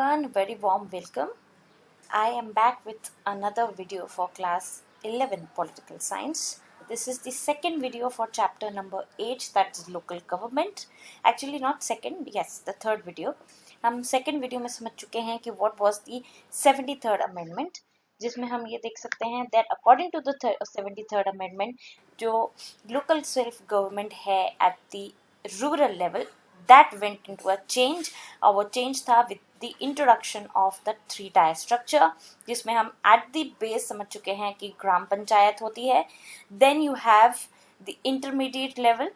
everyone, very warm welcome. I am back with another video for class 11 political science. This is the second video for chapter number 8, that is local government. Actually not second, yes, the third video. हम second video में समझ चुके हैं कि what was the 73rd amendment, जिसमें हम ये देख सकते हैं that according to the 73rd amendment जो local self government है at the rural level that went into a change, और वो change था with the introduction of the 3-tier structure, जिसमें हम at the base समझ चुके हैं कि ग्राम पंचायत होती है, then you have the intermediate level,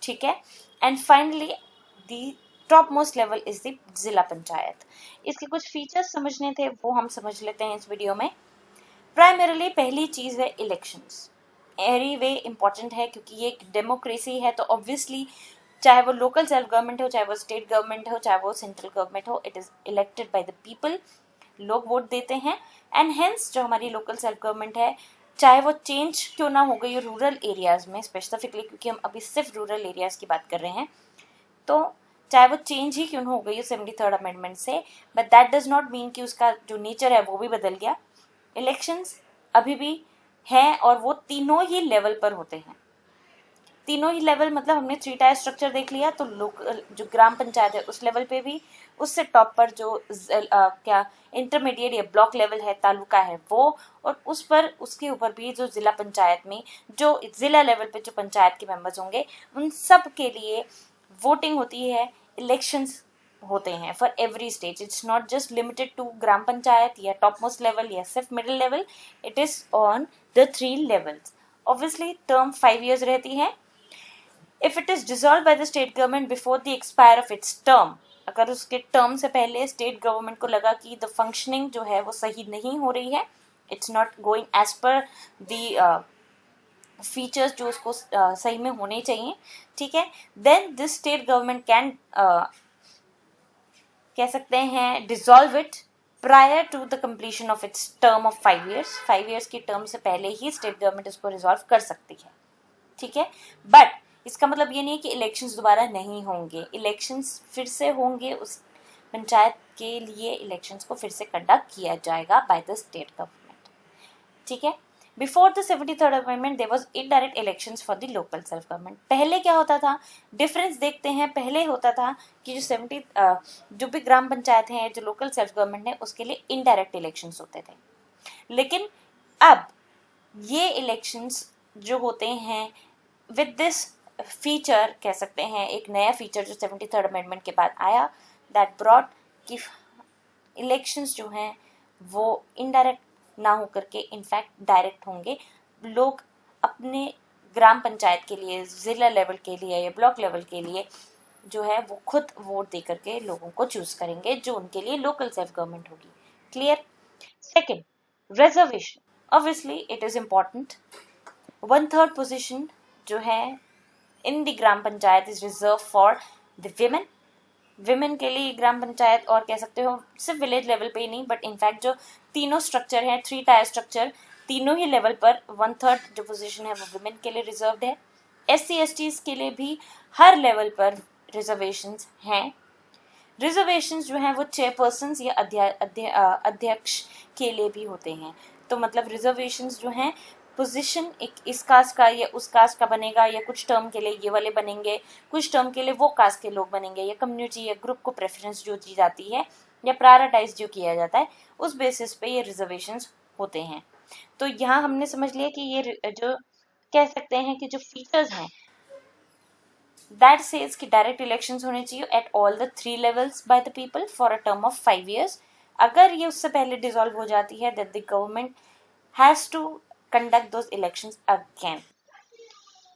ठीक है, and finally the topmost level is the जिला पंचायत. इसके कुछ फीचर्स समझने थे, वो हम समझ लेते हैं इस वीडियो में. प्राइमरीली पहली चीज़ है इलेक्शंस. एवरी वे इम्पॉर्टेंट है क्योंकि ये एक डेमोक्रेसी है, तो ऑब्वियसली चाहे वो लोकल सेल्फ गवर्नमेंट हो, चाहे वो स्टेट गवर्नमेंट हो, चाहे वो सेंट्रल गवर्नमेंट हो, it is elected by the people. लोग वोट देते हैं एंड हेंस जो हमारी लोकल सेल्फ गवर्नमेंट है, चाहे वो चेंज क्यों ना हो गई रूरल एरियाज़ में स्पेसिफिकली, क्योंकि हम अभी सिर्फ रूरल एरियाज़ की बात कर रहे हैं, तो चाहे वो चेंज ही क्यों ना हो गई 73rd अमेंडमेंट से, but that does not mean कि उसका जो नेचर है वो भी बदल गया. इलेक्शंस अभी भी हैं और वो तीनों ही लेवल पर होते हैं. तीनों ही लेवल मतलब हमने 3-टायर स्ट्रक्चर देख लिया, तो लोकल जो ग्राम पंचायत है उस लेवल पे भी, उससे टॉप पर जो क्या इंटरमीडिएट या ब्लॉक लेवल है, तालुका है वो, और उस पर उसके ऊपर भी जो जिला पंचायत में जो जिला लेवल पे जो पंचायत के मेंबर्स होंगे, उन सब के लिए वोटिंग होती है, इलेक्शंस होते हैं for every stage. It's not just limited to gram panchayat या टॉप मोस्ट लेवल या सिर्फ middle level, it is on the 3 levels. Obviously term 5 years रहती है. If it is dissolved by the state government before the expire of its term, अगर उसके term से पहले state government को लगा कि द फंक्शनिंग जो है वो सही नहीं हो रही है, it's not going as per the features जो उसको सही में होने चाहिए, ठीक है, then this state government can कह सकते हैं dissolve it prior to the completion of its term of 5 years. 5 years की टर्म से पहले ही स्टेट गवर्नमेंट इसको रिजॉल्व कर सकती है, ठीक है. बट इसका मतलब ये नहीं है कि इलेक्शंस दोबारा नहीं होंगे. इलेक्शंस फिर से होंगे, उस पंचायत के लिए इलेक्शंस को फिर से कंडक्ट किया जाएगा बाय द स्टेट गवर्नमेंट, ठीक है. Before the 73rd amendment there was indirect elections for the local self government. पहले क्या होता था, डिफरेंस देखते हैं. पहले होता था कि जो भी ग्राम पंचायत हैं, जो लोकल सेल्फ गवर्नमेंट है, उसके लिए इनडायरेक्ट इलेक्शंस होते थे. लेकिन अब ये इलेक्शंस जो होते हैं विद दिस फीचर, कह सकते हैं एक नया फीचर जो 73rd अमेंडमेंट के बाद आया, दैट ब्रॉट कि इलेक्शंस जो हैं वो इनडायरेक्ट ना होकर के इनफैक्ट डायरेक्ट होंगे. लोग अपने ग्राम पंचायत के लिए, जिला लेवल के लिए या ब्लॉक लेवल के लिए जो है वो खुद वोट दे करके लोगों को चूज करेंगे जो उनके लिए लोकल सेल्फ गवर्नमेंट होगी. Clear. Second, reservation. Obviously it is important. 1/3 position जो है in the gram panchayat is reserve for the women. Women के लिए ग्राम पंचायत, और कह सकते हो सिर्फ विलेज लेवल पे ही नहीं, बट इनफैक्ट जो तीनों स्ट्रक्चर है, 3-टायर स्ट्रक्चर, तीनों ही लेवल पर 1/3 जो पोजीशन है वो विमेन के लिए रिजर्व्ड है. SC/STs के लिए भी हर लेवल पर रिजर्वेशंस हैं. रिजर्वेशंस जो हैं वो चेयरपर्सन या अध्यक्ष के लिए भी होते हैं. तो मतलब रिजर्वेशंस जो हैं, पोजीशन एक इस कास्ट का या उस कास्ट का बनेगा, या कुछ टर्म के लिए ये वाले बनेंगे, कुछ टर्म के लिए वो कास्ट के लोग बनेंगे, या कम्युनिटी या ग्रुप को प्रेफरेंस जो दी जाती है या प्रायोरिटाइज जो किया जाता है, उस बेसिस पे ये रिजर्वेशंस होते हैं. तो यहाँ हमने समझ लिया कि ये जो कह सकते हैं कि जो फीचर्स हैं, दैट सेज कि डायरेक्ट इलेक्शंस होने चाहिए at all the 3 levels by the people for a term of 5 years. अगर ये उससे पहले डिसॉल्व हो जाती है, that the government has to conduct those elections again.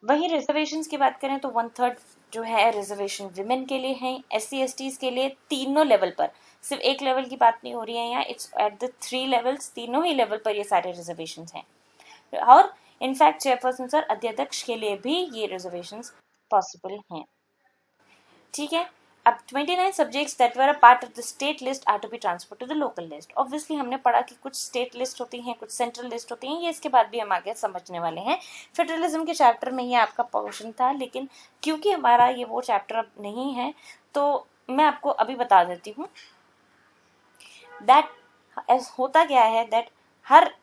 वहीं रिजर्वेशंस की बात करें तो 1/3 जो है रिजर्वेशन विमेन के लिए है. SC/STs के लिए तीनों लेवल पर, सिर्फ एक लेवल की बात नहीं हो रही है यहाँ, इट्स एट द 3 levels, तीनों ही लेवल पर ये सारे रिजर्वेशंस हैं. और इनफैक्ट चेयरपर्सन और अध्यक्ष के लिए भी ये रिजर्वेशंस पॉसिबल हैं, ठीक है. अब 29 subjects that were a part of the state list are to be transfer to the local list. Obviously हमने पढ़ा कि कुछ स्टेट लिस्ट होती हैं, कुछ सेंट्रल लिस्ट होती हैं, ये इसके बाद भी हम आगे समझने वाले हैं. फेडरलिज्म के चैप्टर में ये आपका पोर्शन था, लेकिन क्योंकि हमारा ये वो चैप्टर अब नहीं है, तो मैं आपको अभी बता देती हूँ. दैट होता क्या है दैट हर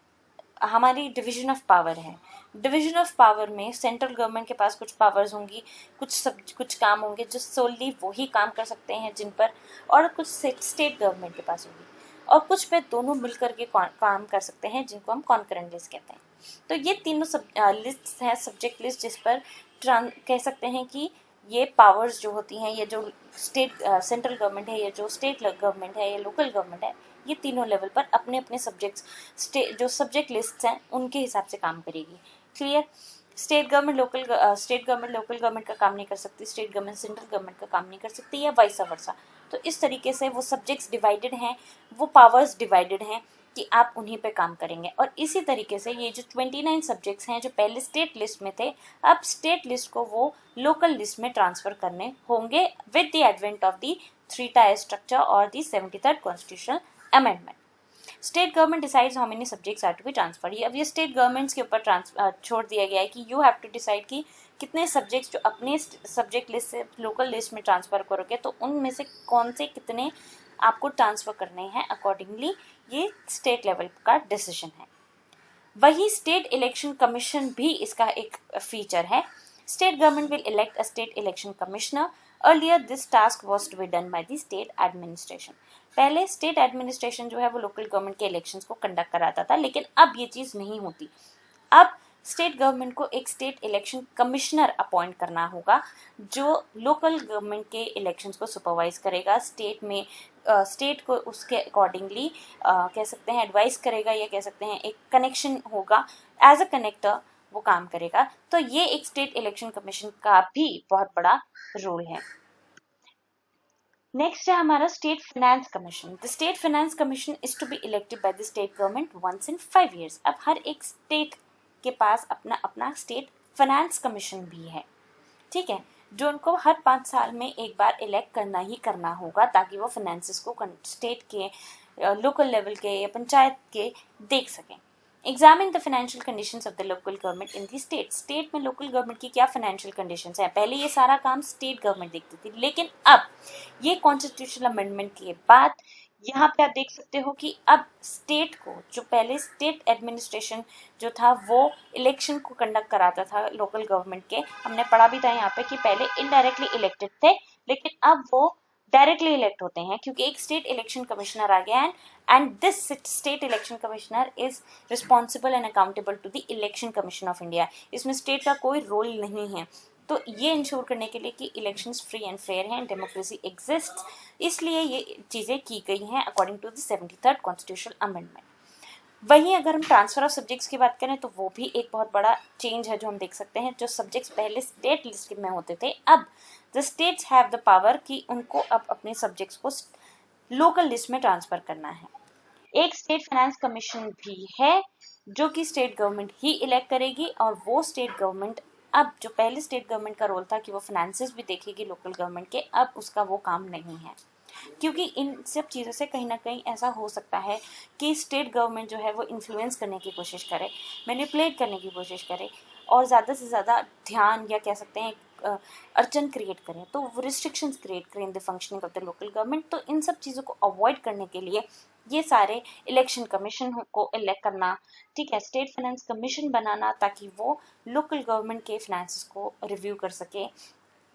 हमारी डिवीजन ऑफ पावर है। डिवीजन ऑफ पावर में सेंट्रल गवर्नमेंट के पास कुछ पावर्स होंगी, कुछ काम होंगे जो सोली वही काम कर सकते हैं जिन पर, और कुछ स्टेट गवर्नमेंट के पास होगी, और कुछ पे दोनों मिलकर के काम कर सकते हैं जिनको हम कॉन्करेंट लिस्ट कहते हैं। तो ये तीनों लिस्ट है, सब्जेक्ट लिस्ट, जिस पर कह सकते हैं कि ये पावर्स जो होती हैं, ये जो सेंट्रल गवर्नमेंट है, ये जो स्टेट गवर्नमेंट है, ये लोकल गवर्नमेंट है, ये तीनों लेवल पर अपने अपने सब्जेक्ट्स जो सब्जेक्ट लिस्ट हैं उनके हिसाब से काम करेगी। Clear? State government local government का काम नहीं कर सकती, स्टेट गवर्नमेंट सेंट्रल गवर्नमेंट का काम नहीं कर सकती, या वाइस वर्सा। तो इस तरीके से वो सब्जेक्ट्स डिवाइडेड हैं, वो पावर्स डिवाइडेड हैं कि आप उन्हीं पे काम करेंगे। और इसी तरीके से ये जो 29 सब्जेक्ट्स हैं जो पहले स्टेट लिस्ट में थे, अब स्टेट लिस्ट को वो लोकल लिस्ट में ट्रांसफर करने होंगे with the advent of the 3 tier structure और the 73rd constitutional amendment. State government decides how many subjects are to be transferred. अब ये स्टेट गवर्नमेंट्स के ऊपर छोड़ दिया गया है कि यू हैव टू डिसाइड कि कितने सब्जेक्ट्स जो अपने सब्जेक्ट लिस्ट से लोकल लिस्ट में ट्रांसफर करोगे, तो उनमें से कौन से कितने आपको ट्रांसफर करने हैं, अकॉर्डिंगली ये स्टेट लेवल का डिसीजन है। वही स्टेट इलेक्शन कमीशन भी इसका एक फीचर है। State government will elect a state election commissioner. Earlier this task was to be done by the state administration. पहले स्टेट एडमिनिस्ट्रेशन जो है वो लोकल गवर्नमेंट के इलेक्शंस को कंडक्ट कराता था, लेकिन अब ये चीज नहीं होती। अब स्टेट गवर्नमेंट को एक स्टेट इलेक्शन कमिश्नर अपॉइंट करना होगा जो लोकल गवर्नमेंट के इलेक्शंस को सुपरवाइज करेगा, स्टेट को उसके अकॉर्डिंगली कह सकते हैं एडवाइस करेगा, या कह सकते हैं एक कनेक्शन होगा, एज अ कनेक्टर वो काम करेगा। तो ये एक स्टेट इलेक्शन कमीशन का भी बहुत बड़ा रोल है। नेक्स्ट है हमारा state finance commission. The state finance commission is to be elected by the state government once in 5 years। अब हर एक स्टेट के पास अपना अपना स्टेट फाइनेंस कमीशन भी है, ठीक है, जो उनको हर 5 साल में एक बार इलेक्ट करना ही करना होगा, ताकि वो फाइनेंसेस को स्टेट के, लोकल लेवल के या पंचायत के देख सकें। Examine the financial conditions of the local government in the state. State में लोकल गवर्नमेंट की क्या फाइनेंशियल कंडीशंस है, पहले ये सारा काम स्टेट गवर्नमेंट देखती थी, लेकिन अब ये कॉन्स्टिट्यूशनल अमेंडमेंट के बाद यहाँ पे आप देख सकते हो कि अब स्टेट को, जो पहले स्टेट एडमिनिस्ट्रेशन जो था वो इलेक्शन को कंडक्ट कराता था लोकल गवर्नमेंट के, हमने पढ़ा भी था यहाँ पे कि पहले इनडायरेक्टली इलेक्टेड थे, लेकिन अब वो डायरेक्टली इलेक्ट होते हैं क्योंकि एक स्टेट इलेक्शन कमिश्नर आ गया है, and this state election commissioner is responsible and accountable to the election commission of India. इसमें स्टेट का कोई रोल नहीं है। तो ये इंश्योर करने के लिए कि इलेक्शंस फ्री एंड फेयर हैं, डेमोक्रेसी एग्जिस्ट, इसलिए ये चीज़ें की गई हैं according to the 73rd constitutional amendment. वहीं अगर हम ट्रांसफर ऑफ सब्जेक्ट्स की बात करें तो वो भी एक बहुत बड़ा चेंज है जो हम देख सकते हैं। जो सब्जेक्ट्स पहले स्टेट लिस्ट में होते थे, अब the states have the power कि उनको अब अपने सब्जेक्ट्स को लोकल लिस्ट में ट्रांसफर करना है। एक स्टेट फाइनेंस कमीशन भी है जो कि स्टेट गवर्नमेंट ही इलेक्ट करेगी, और वो स्टेट गवर्नमेंट, अब जो पहले स्टेट गवर्नमेंट का रोल था कि वो फाइनेंसेस भी देखेगी लोकल गवर्नमेंट के, अब उसका वो काम नहीं है, क्योंकि इन सब चीज़ों से कहीं ना कहीं ऐसा हो सकता है कि स्टेट गवर्नमेंट जो है वो इन्फ्लुएंस करने की कोशिश करे, मैनिपुलेट करने की कोशिश करे, और ज़्यादा से ज़्यादा ध्यान या कह सकते हैं अड़चन क्रिएट करें, तो वो रिस्ट्रिक्शंस क्रिएट करें in the functioning of the local government. तो इन सब चीज़ों को अवॉइड करने के लिए ये सारे इलेक्शन कमीशन को इलेक्ट करना, ठीक है, स्टेट फाइनेंस कमीशन बनाना, ताकि वो लोकल गवर्नमेंट के फाइनेंसेस को रिव्यू कर सके,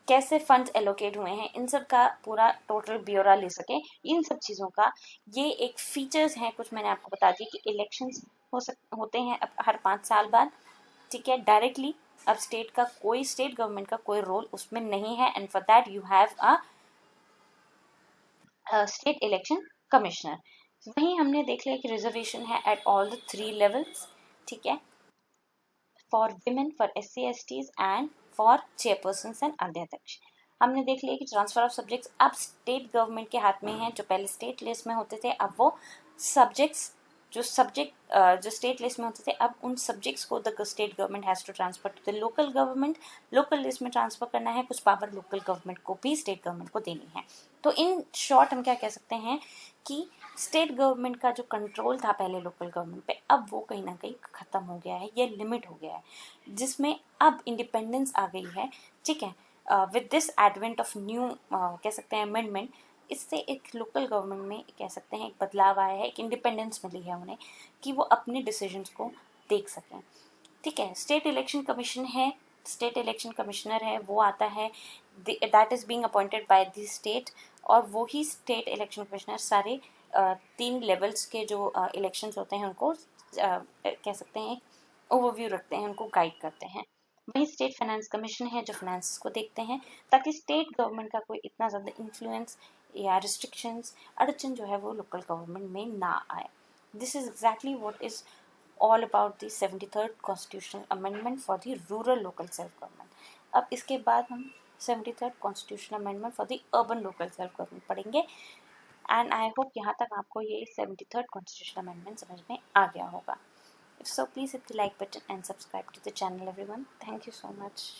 कैसे फंड्स एलोकेट हुए हैं, इन सब का पूरा टोटल ब्यौरा ले सके। इन सब चीज़ों का ये एक फीचर्स हैं, कुछ मैंने आपको बता दिया कि इलेक्शंस होते हैं अब हर 5 साल बाद, ठीक है, डायरेक्टली। अब स्टेट गवर्नमेंट का कोई रोल उसमें नहीं है, and for that you have a state election commissioner. वहीं हमने देख लिया कि रिजर्वेशन है एट ऑल द 3 लेवल्स, ठीक है, for women, for SC/STs and for chairperson and अध्यक्ष। हमने देख लिया कि ट्रांसफर ऑफ सब्जेक्ट्स अब स्टेट गवर्नमेंट के हाथ में है। जो पहले स्टेट लिस्ट में होते थे, अब वो सब्जेक्ट्स जो स्टेट लिस्ट में होते थे, अब उन सब्जेक्ट्स को the state government has to transfer to the local government. Local list में ट्रांसफर करना है, कुछ पावर लोकल गवर्नमेंट को भी स्टेट गवर्नमेंट को देनी है। तो इन शॉर्ट हम क्या कह सकते हैं कि स्टेट गवर्नमेंट का जो कंट्रोल था पहले लोकल गवर्नमेंट पे, अब वो कहीं ना कहीं ख़त्म हो गया है, ये लिमिट हो गया है, जिसमें अब इंडिपेंडेंस आ गई है, ठीक है। With this advent of new कह सकते हैं अमेंडमेंट, इससे एक लोकल गवर्नमेंट में कह सकते हैं एक बदलाव आया है, एक इंडिपेंडेंस मिली है उन्हें कि वो अपने डिसीजंस को देख सकें। ठीक है, स्टेट इलेक्शन कमीशन है, स्टेट इलेक्शन कमिश्नर है, वो आता है, that is being appointed by the state, और वो ही स्टेट इलेक्शन कमिश्नर सारे 3 लेवल्स के जो इलेक्शंस होते हैं उनको कह सकते हैं ओवरव्यू रखते हैं, उनको गाइड करते हैं। वहीं स्टेट फाइनेंस कमीशन है जो फाइनेंस को देखते हैं, ताकि स्टेट गवर्नमेंट का कोई इतना ज़्यादा इन्फ्लुएंस या रिस्ट्रिक्शंस अड़चन जो है वो लोकल गवर्नमेंट में ना आए। This is exactly what is all about the 73rd constitutional amendment for the rural local self government। अब इसके बाद हम 73rd constitutional amendment for the urban local self government पढ़ेंगे, एंड आई होप यहाँ तक आपको ये 73rd constitutional amendment समझ में आ गया होगा। If so, please hit the like button and subscribe to the channel everyone. Thank you so much.